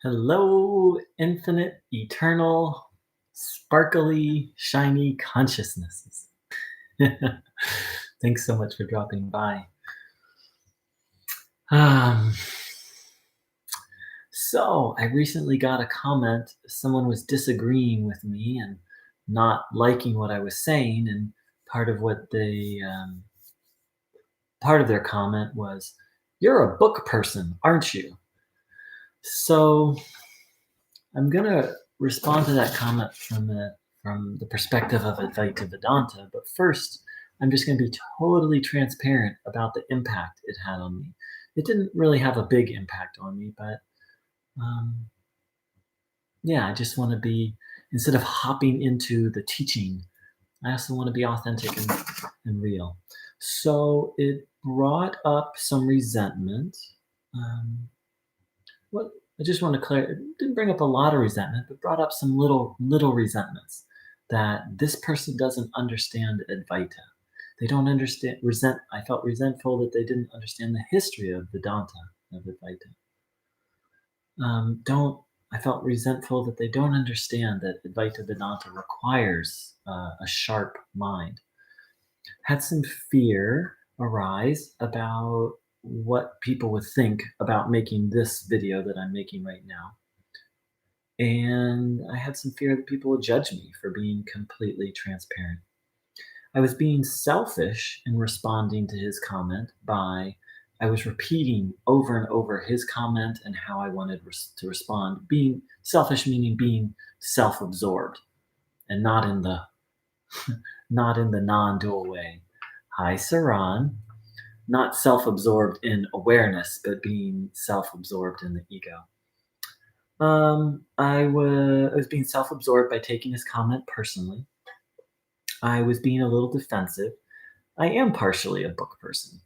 Hello, infinite, eternal, sparkly, shiny consciousnesses. Thanks so much for dropping by. Um, so, I recently got a comment. Someone was disagreeing with me and not liking what I was saying, and part of what part of their comment was, "You're a book person, aren't you?" So, I'm gonna respond to that comment from the perspective of Advaita Vedanta, but first, I'm just gonna be totally transparent about the impact it had on me. It didn't really have a big impact on me, but um, yeah, I just want to be instead of hopping into the teaching, I also want to be authentic and real. So it brought up some resentment. Um, What I just want to clear, it didn't bring up a lot of resentment, but brought up some little resentments that this person doesn't understand Advaita. They don't understand resent. I felt resentful that they didn't understand the history of Vedanta of Advaita. Don't I felt resentful that they don't understand that Advaita Vedanta requires a sharp mind. Had some fear arise about what people would think about making this video that I'm making right now. And I had some fear that people would judge me for being completely transparent. I was being selfish in responding to his comment by I was repeating over and over his comment and how I wanted to respond. Being selfish meaning being self-absorbed and not in the non-dual way. Hi, Saran. Not self-absorbed in awareness, but being self-absorbed in the ego. I was being self-absorbed by taking his comment personally. I was being a little defensive. I am partially a book person,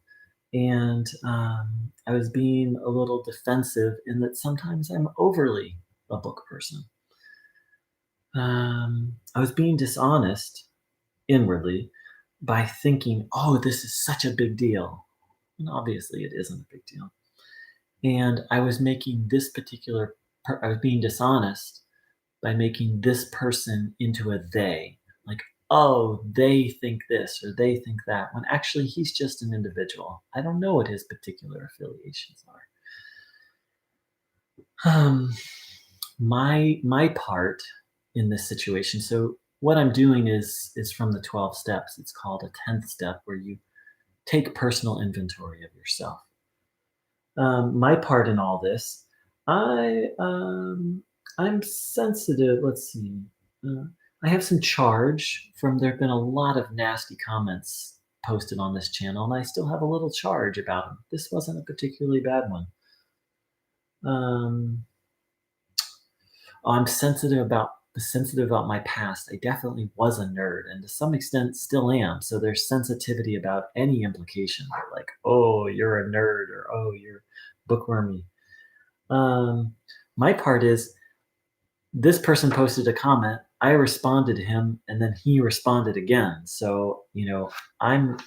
and I was being a little defensive in that sometimes I'm overly a book person. I was being dishonest inwardly by thinking, "Oh, this is such a big deal," and obviously it isn't a big deal. And I was making this particular, I was being dishonest by making this person into a they. Like, oh, they think this or they think that, when actually he's just an individual. I don't know what his particular affiliations are. My part in this situation. So what I'm doing is from the 12 steps. It's called a 10th step where you take personal inventory of yourself. My part in all this, I I'm sensitive. Let's see. Uh, I have some charge from there have been a lot of nasty comments posted on this channel, and I still have a little charge about them. This wasn't a particularly bad one. Um, I'm sensitive about my past. I definitely was a nerd, and to some extent still am. So there's sensitivity about any implication, like, oh, you're a nerd, or oh, you're bookwormy. Um, my part is this person posted a comment. I responded to him, and then he responded again. So I'm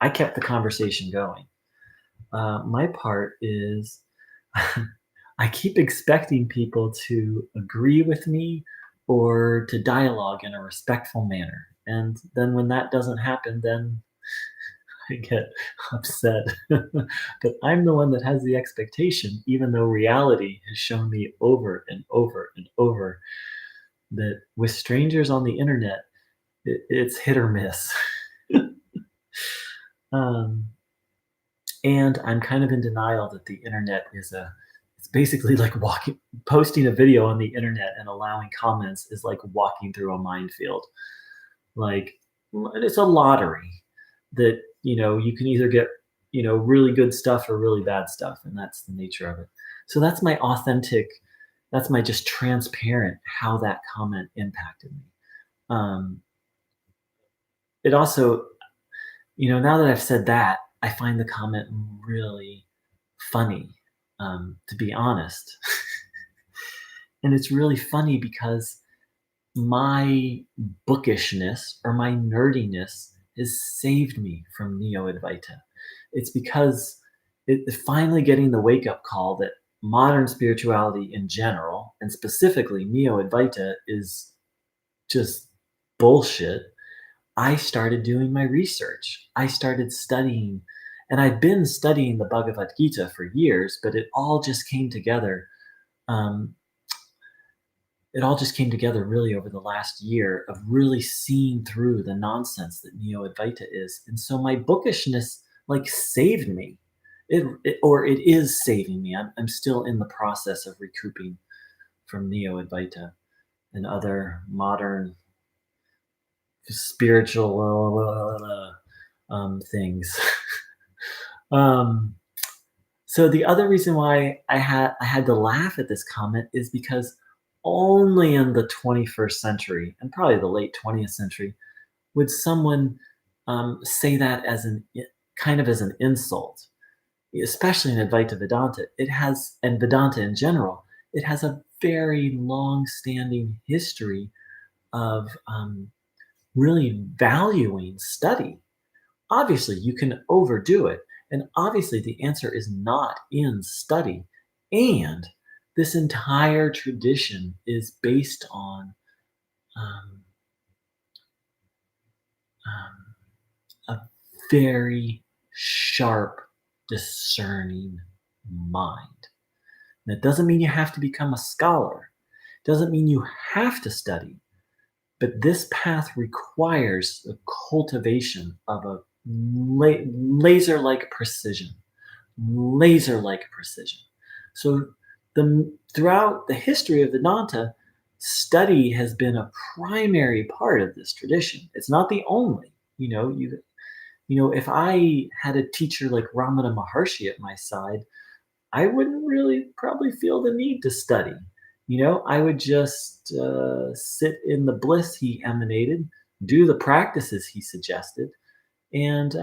I kept the conversation going. My part is I keep expecting people to agree with me or to dialogue in a respectful manner, and then when that doesn't happen, then I get upset. But I'm the one that has the expectation, even though reality has shown me over and over and over that with strangers on the internet, it's hit or miss. um, and I'm kind of in denial that the internet it's basically like posting a video on the internet and allowing comments is like walking through a minefield. Like, it's a lottery that you can either get really good stuff or really bad stuff, and that's the nature of it. So that's my just transparent how that comment impacted me. um, it also, now that I've said that, I find the comment really funny, to be honest. And it's really funny because my bookishness or my nerdiness has saved me from Neo-Advaita. It's because finally getting the wake-up call that modern spirituality in general, and specifically Neo-Advaita, is just bullshit, I started doing my research. I started studying, and I've been studying the Bhagavad Gita for years, but it all just came together. Um, it all just came together really over the last year of really seeing through the nonsense that Neo-Advaita is. And so my bookishness like saved me. It is saving me. I'm still in the process of recouping from Neo-Advaita and other modern spiritual things. um, so the other reason why I had to laugh at this comment is because only in the 21st century and probably the late 20th century would someone say that as kind of as an insult, especially in Advaita Vedanta. It has, and Vedanta in general, it has a very long-standing history of really valuing study. Obviously, you can overdo it. And obviously, the answer is not in study. And this entire tradition is based on um, a very sharp, discerning mind. And it doesn't mean you have to become a scholar, it doesn't mean you have to study. But this path requires the cultivation of a laser-like precision, laser-like precision. So throughout the history of Vedanta, study has been a primary part of this tradition. It's not the only. If I had a teacher like Ramana Maharshi at my side, I wouldn't really probably feel the need to study. I would just sit in the bliss he emanated, do the practices he suggested, and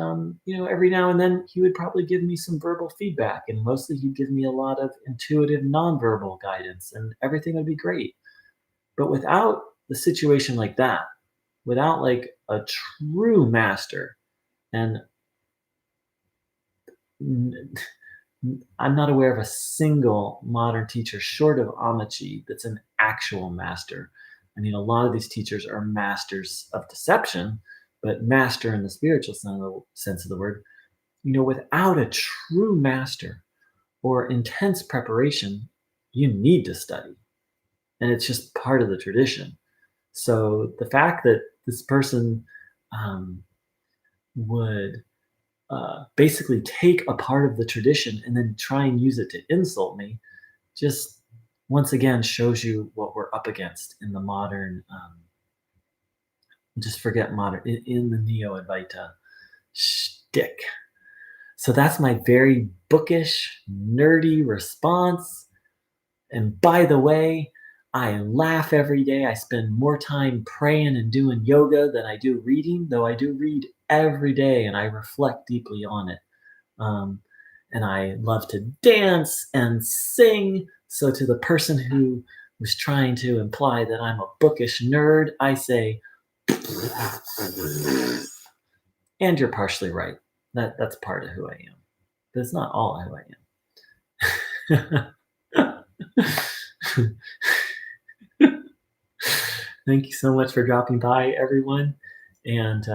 every now and then he would probably give me some verbal feedback, and mostly he'd give me a lot of intuitive nonverbal guidance, and everything would be great. But without the situation like that, without like a true master, and I'm not aware of a single modern teacher short of Amachi that's an actual master. I mean, a lot of these teachers are masters of deception, but master in the spiritual sense of the word. Without a true master or intense preparation, you need to study. And it's just part of the tradition. So the fact that this person um, would basically take a part of the tradition and then try and use it to insult me just once again shows you what we're up against in the modern, just forget modern, in the Neo-Advaita shtick. So that's my very bookish, nerdy response. And by the way, I laugh every day. I spend more time praying and doing yoga than I do reading, though I do read every day and I reflect deeply on it. Um, and I love to dance and sing. So, to the person who was trying to imply that I'm a bookish nerd, I say, and you're partially right. That's part of who I am. But it's not all who I am. Thank you so much for dropping by, everyone. And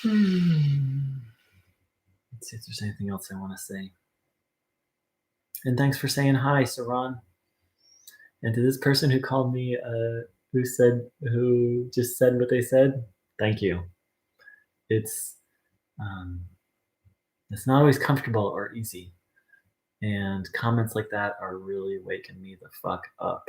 let's see if there's anything else I want to say. And thanks for saying hi, Saran. And to this person who called me, who just said what they said, thank you. It's um, it's not always comfortable or easy, and comments like that are really waking me the fuck up.